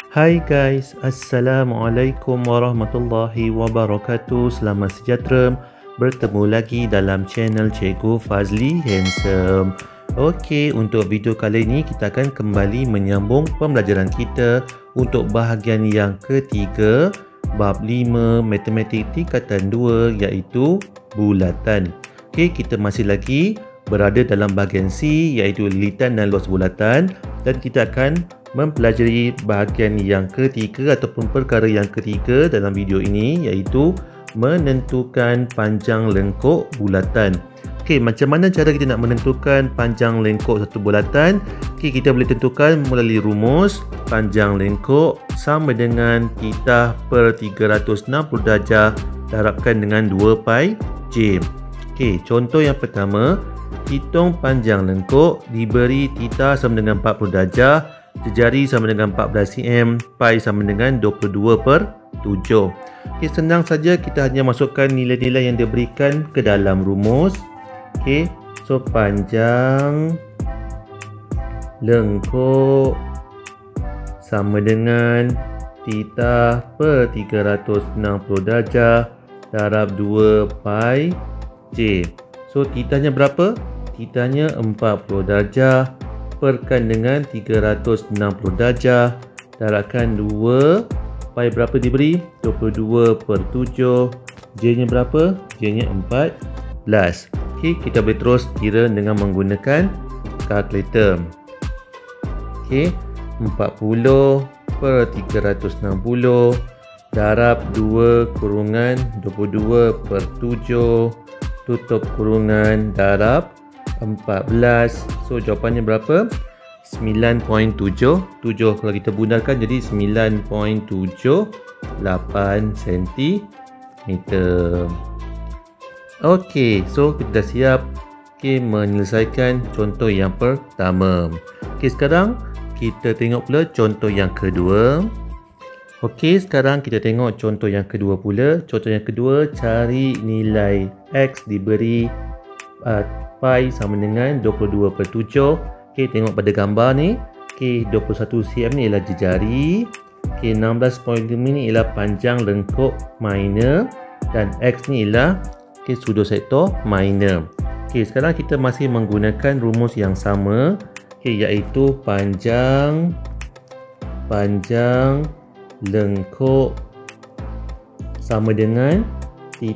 Hai guys, Assalamualaikum warahmatullahi wabarakatuh. Selamat sejahtera. Bertemu lagi dalam channel Cikgu Fazli Handsome. Okey, untuk video kali ini kita akan kembali menyambung pembelajaran kita untuk bahagian yang ketiga, bab 5 matematik tingkatan 2 iaitu bulatan. Okey, kita masih lagi berada dalam bahagian C iaitu lilitan dan luas bulatan, dan kita akan mempelajari bahagian yang ketiga ataupun perkara yang ketiga dalam video ini iaitu menentukan panjang lengkuk bulatan. Okey, macam mana cara kita nak menentukan panjang lengkuk satu bulatan? Okey, kita boleh tentukan melalui rumus panjang lengkuk sama dengan θ per 360 darjah darabkan dengan 2 pi j. Okey, contoh yang pertama, hitung panjang lengkuk diberi θ sama dengan 40 darjah, jejari sama dengan 14 cm, pi sama dengan 22 per 7. Okey, senang saja, kita hanya masukkan nilai-nilai yang diberikan ke dalam rumus. Okey, so panjang lengkuk sama dengan θ per 360 darjah darab 2 pi j. So θ-nya berapa? θ-nya 40 darjah perkan dengan 360 darjah darabkan 2 pi berapa diberi? 22 per 7. J nya berapa? J nya 14. Okey, kita boleh terus kira dengan menggunakan kalkulator. Okey, 40 per 360 darab 2 kurungan 22 per 7 tutup kurungan darab 14. So jawapannya berapa? 9.77. Kalau kita bundarkan jadi 9.78 cm. Okey, so kita dah siap menyelesaikan contoh yang pertama. Okey, sekarang kita tengok pula contoh yang kedua. Okey, sekarang kita tengok contoh yang kedua pula. Contoh yang kedua, cari nilai X diberi pi sama dengan 22 per 7. Okey, tengok pada gambar ni. Okey, 21 cm ni ialah jejari. Okey, 16.5 ni ialah panjang lengkuk minor. Dan X ni ialah pseudosektor minor. Okey, sekarang kita masih menggunakan rumus yang sama. Okey, iaitu panjang lengkuk sama dengan θ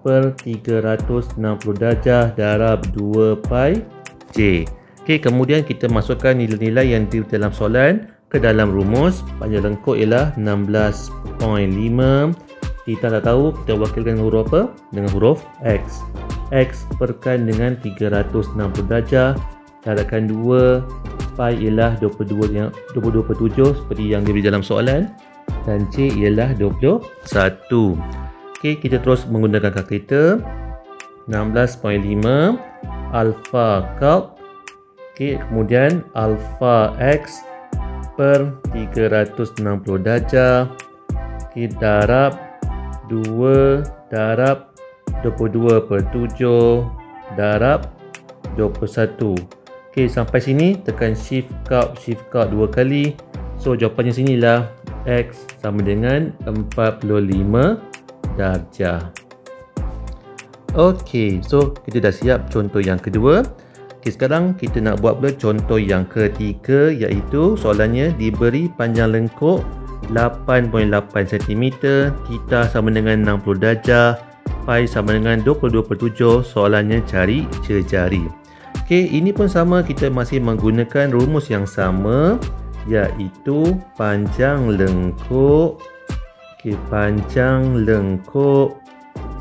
per 360 darjah darab 2 pi j. Okey, kemudian kita masukkan nilai-nilai yang di dalam soalan ke dalam rumus. Panjang lengkuk ialah 16.5. θ tak tahu, kita wakilkan huruf apa? Dengan huruf X. X perkan dengan 360 darjah darabkan 2 pi ialah 22 per 7 seperti yang diberi dalam soalan, dan C ialah 21. Okey, kita terus menggunakan kalkulator. 16.5 alpha calc. Okey, kemudian alpha X per 360 darjah. Okey, darab 2 darab 22 per 7 darab 21. Okey, sampai sini tekan shift calc 2 kali. So jawapannya sinilah X sama dengan 45 darjah. Okey, so kita dah siap contoh yang kedua. Okey, sekarang kita nak buat pula contoh yang ketiga, iaitu soalannya diberi panjang lengkuk 8.8 cm, θ sama dengan 60 darjah, pi sama dengan 22 per 7. Soalannya cari jejari. Okey, ini pun sama, kita masih menggunakan rumus yang sama, iaitu panjang lengkuk. Okey, panjang lengkuk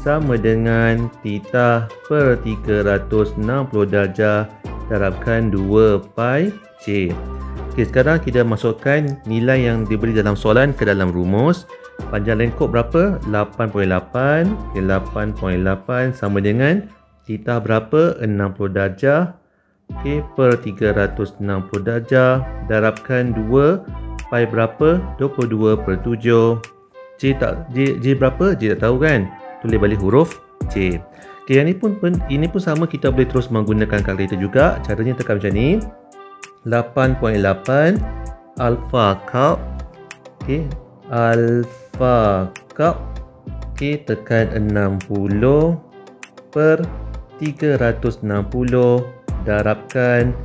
sama dengan θ per 360 darjah darabkan 2 pi j. Okey, sekarang kita masukkan nilai yang diberi dalam soalan ke dalam rumus. Panjang lengkuk berapa? 8.8. Okey, 8.8 sama dengan θ berapa? 60 darjah. Okey, per 360 darjah darabkan 2 pi berapa? 22 per 7. J berapa? J tak tahu kan? Tulis balik huruf J. Okey, yang ini pun sama, kita boleh terus menggunakan kalkulator juga. Caranya tekan macam ni. 8.8 alpha calc Okey, alfa kap. Okey, tekan 60 per 360 darabkan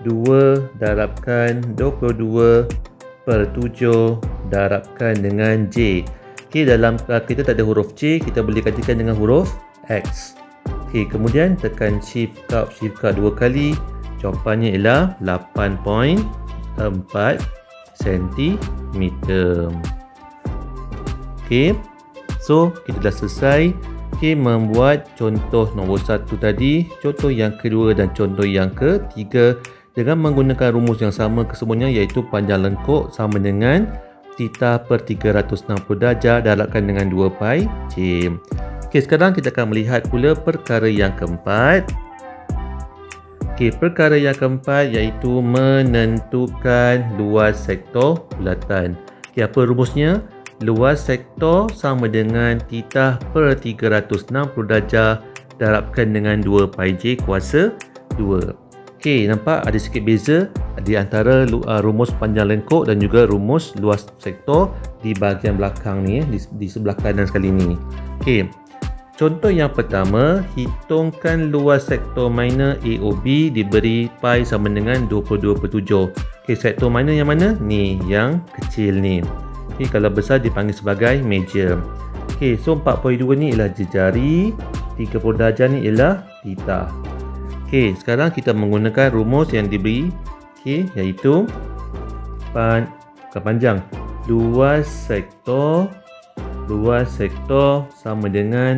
2 darabkan 22 per 7 darabkan dengan J. Okey, dalam kita tak ada huruf C, kita boleh gantikan dengan huruf X. Okey, kemudian tekan shift kap 2 kali. Jawapannya ialah 8.4 cm. Okey, so kita dah selesai membuat contoh nombor 1 tadi, contoh yang kedua dan contoh yang ketiga dengan menggunakan rumus yang sama kesemuanya, iaitu panjang lengkuk sama dengan theta per 360 darjah darabkan dengan 2 pi j. Okey, sekarang kita akan melihat pula perkara yang keempat. Okey, perkara yang keempat iaitu menentukan luas sektor bulatan. Okey, apa rumusnya? Luas sektor sama dengan theta per 360 darjah darabkan dengan 2 pi j kuasa 2. Okey, nampak ada sikit beza di antara rumus panjang lengkuk dan juga rumus luas sektor di bahagian belakang ni, di sebelah kanan sekali ni. Okey, contoh yang pertama, hitungkan luas sektor minor AOB diberi pi sama dengan 22/7. Okey, sektor minor yang mana? Ni, yang kecil ni. Okey, kalau besar dipanggil sebagai major. Okey, so 4.2 ni ialah jejari, 30 darjah ni ialah theta. Okey, sekarang kita menggunakan rumus yang diberi, okey, iaitu panjang luas sektor sama dengan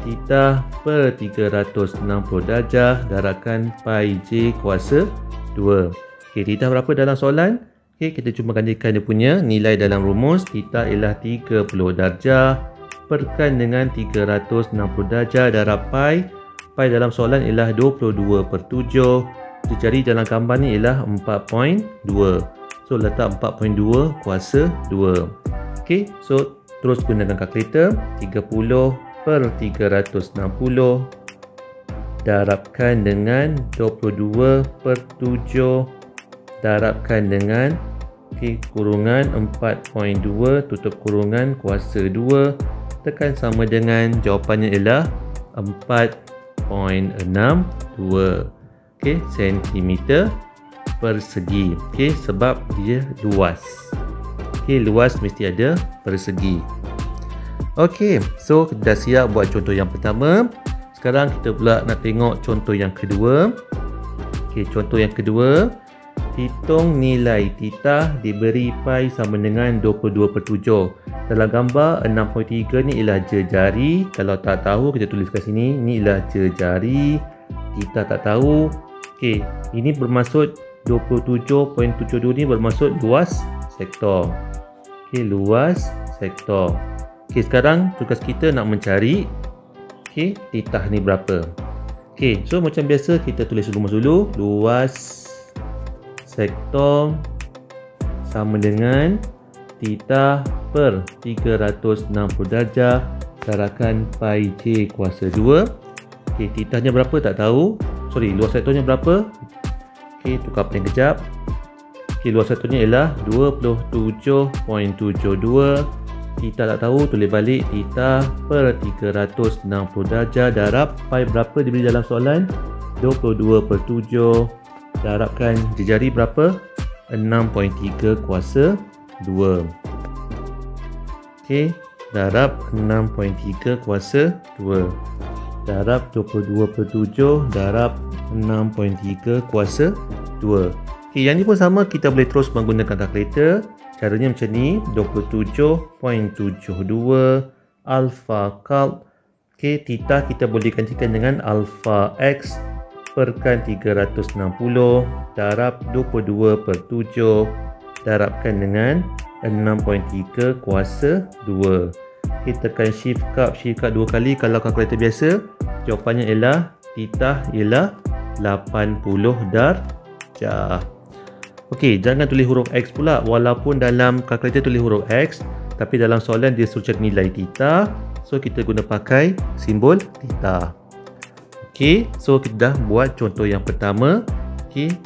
theta per 360 darjah darabkan pi j kuasa 2. Okey, theta berapa dalam soalan? Okey, kita cuma gantikan dia punya nilai dalam rumus. Theta ialah 30 darjah perkan dengan 360 darjah darab pi. Pi dalam soalan ialah 22/7. Jejari dalam gambar ni ialah 4.2. So letak 4.2 kuasa 2. Okey, so terus gunakan kalkulator. 30 per 360 darabkan dengan 22/7 darabkan dengan kurungan 4.2 tutup kurungan kuasa 2 tekan sama dengan jawapannya ialah 4.62 sentimeter persegi. Sebab dia luas. Luas mesti ada persegi. So kita dah siap buat contoh yang pertama. Sekarang kita pula nak tengok contoh yang kedua. Contoh yang kedua, hitung nilai theta diberi pi sama dengan 22/7. Dalam gambar 6.3 ni ialah jejari. Kalau tak tahu kita tulis kat sini, ni ialah jejari. Theta tak tahu. Ini bermaksud 27.72 ni bermaksud luas sektor. Luas sektor. Sekarang tugas kita nak mencari theta ni berapa. So macam biasa kita tulis rumus dulu. Luas sektor sama dengan theta per 360 darjah darabkan pi j kuasa 2. Theta nya berapa tak tahu. Luas sektornya berapa? Tukar pen kejap. Luas sektornya ialah 27.72. Theta tak tahu, tulis balik theta per 360 darjah darab pi berapa diberi dalam soalan? 22/7 darabkan jejari berapa? 6.3 kuasa 2. Darab 6.3 kuasa 2 darab 22/7 darab 6.3 kuasa 2. Yang ni pun sama, kita boleh terus menggunakan kalkulator. Caranya macam ni, 27.72 alpha calc. Theta kita boleh gantikan dengan alpha x perkan 360 darab 22/7 darabkan dengan 6.3 kuasa 2. Tekan shift kap 2 kali. Kalau kalkulator biasa, jawapannya ialah theta ialah 80 darjah. Jangan tulis huruf X pula. Walaupun dalam kalkulator tulis huruf X, tapi dalam soalan dia suruh cari nilai theta. So kita guna pakai simbol theta. So kita dah buat contoh yang pertama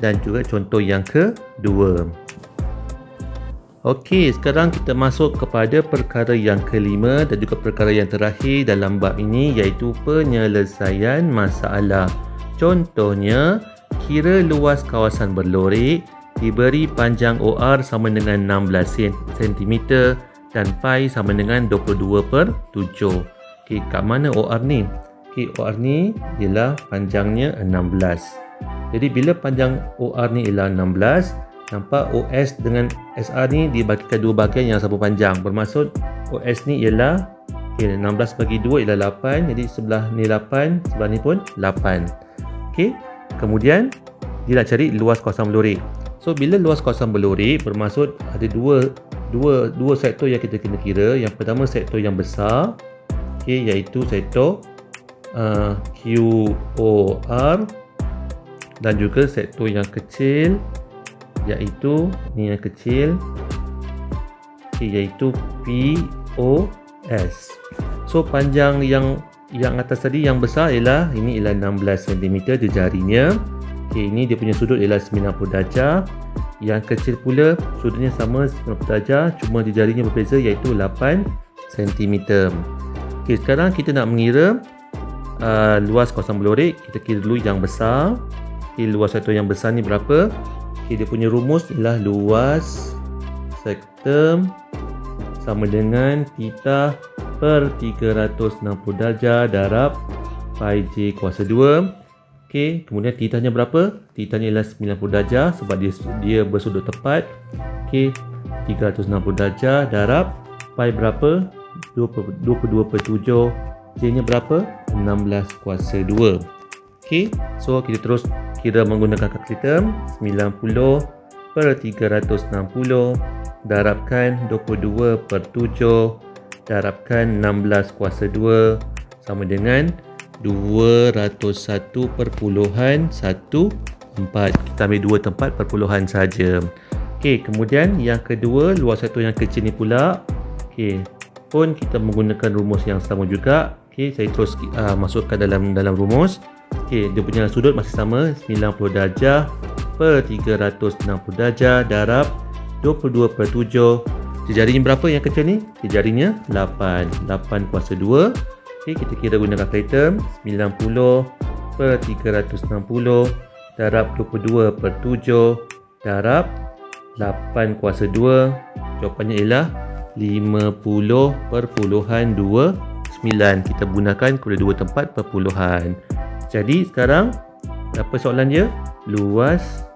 dan juga contoh yang kedua. Okey, sekarang kita masuk kepada perkara yang kelima dan juga perkara yang terakhir dalam bab ini, iaitu penyelesaian masalah. Contohnya, kira luas kawasan berlorek, diberi panjang OR sama dengan 16 cm dan pi sama dengan 22/7. Okey, kat mana OR ni? Okey, OR ni ialah panjangnya 16. Jadi bila panjang OR ni ialah 16, nampak OS dengan SR ni dibagikan dua bahagian yang sama panjang. Bermaksud OS ni ialah 16 bagi 2 ialah 8. Jadi sebelah ni 8, sebelah ni pun 8. Okey. Kemudian dia nak cari luas kawasan berlorek. So bila luas kawasan berlorek, bermaksud ada dua sektor yang kita kena kira. Yang pertama sektor yang besar, okey, iaitu sektor QOR, dan juga sektor yang kecil, iaitu ni yang kecil, iaitu POS. So panjang yang atas tadi yang besar ialah ini ialah 16 cm di jarinya. Okey, ini dia punya sudut ialah 90 darjah. Yang kecil pula sudutnya sama 90 darjah, cuma di jarinya berbeza iaitu 8 cm. Okey, sekarang kita nak mengira luas kawasan berlorek. Kita kira dulu yang besar. Okey, luas sektor yang besar ni berapa? Okay, dia punya rumus ialah luas sektor sama dengan theta per 360 darjah darab pi j kuasa 2. Okay, kemudian theta nya berapa? Theta nya ialah 90 darjah sebab dia bersudut tepat. Okay, 360 darjah darab pi berapa? 22/7. J nya berapa? 16 kuasa 2. Okay, so kita terus kira menggunakan kalkulator. 90 per 360 darabkan 22/7 darabkan 16 kuasa 2 sama dengan 201.14. Kita ambil dua tempat perpuluhan saja. Okey, kemudian yang kedua, luas sektor yang kecil ni pula. Okey, pun kita menggunakan rumus yang sama juga. Okey, saya terus masukkan dalam rumus. Okey, dia punya sudut masih sama, 90 darjah per 360 darjah darab 22/7. Jarinya berapa yang kecil ni? Jarinya 8 kuasa 2. Okey, kita kira guna kalkulator. 90 per 360 darab 22/7 darab 8 kuasa 2. Jawapannya ialah 50.29. Kita gunakan kedua tempat perpuluhan. Jadi sekarang apa soalan dia? Luas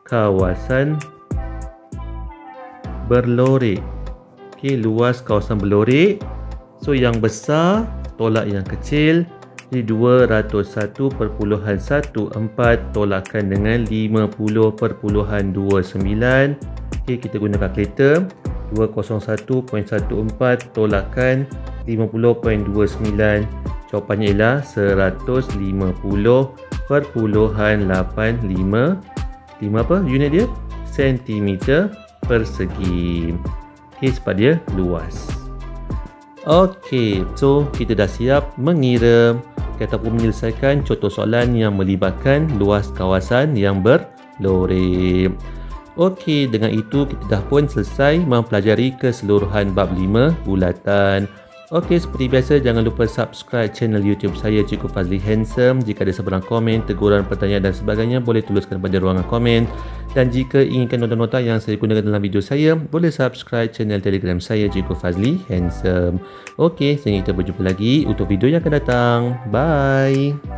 kawasan berlorek. Okey, luas kawasan berlorek. So yang besar tolak yang kecil. Jadi 201.14 tolakkan dengan 50.29. Okey, kita guna kalkulator. 201.14 tolakkan 50.29. Jawapannya ialah 150.85 apa unit dia? Sentimeter persegi. Okey, sebab dia luas. Okey, so kita dah siap mengira ataupun menyelesaikan contoh soalan yang melibatkan luas kawasan yang berlorek. Okey, dengan itu kita dah pun selesai mempelajari keseluruhan bab 5 bulatan. Okey, seperti biasa jangan lupa subscribe channel YouTube saya Cikgu Fazli Handsome. Jika ada sebarang komen, teguran, pertanyaan dan sebagainya boleh tuliskan pada ruangan komen. Dan jika inginkan nota-nota yang saya gunakan dalam video saya, boleh subscribe channel Telegram saya Cikgu Fazli Handsome. Okey, sehingga kita berjumpa lagi untuk video yang akan datang. Bye.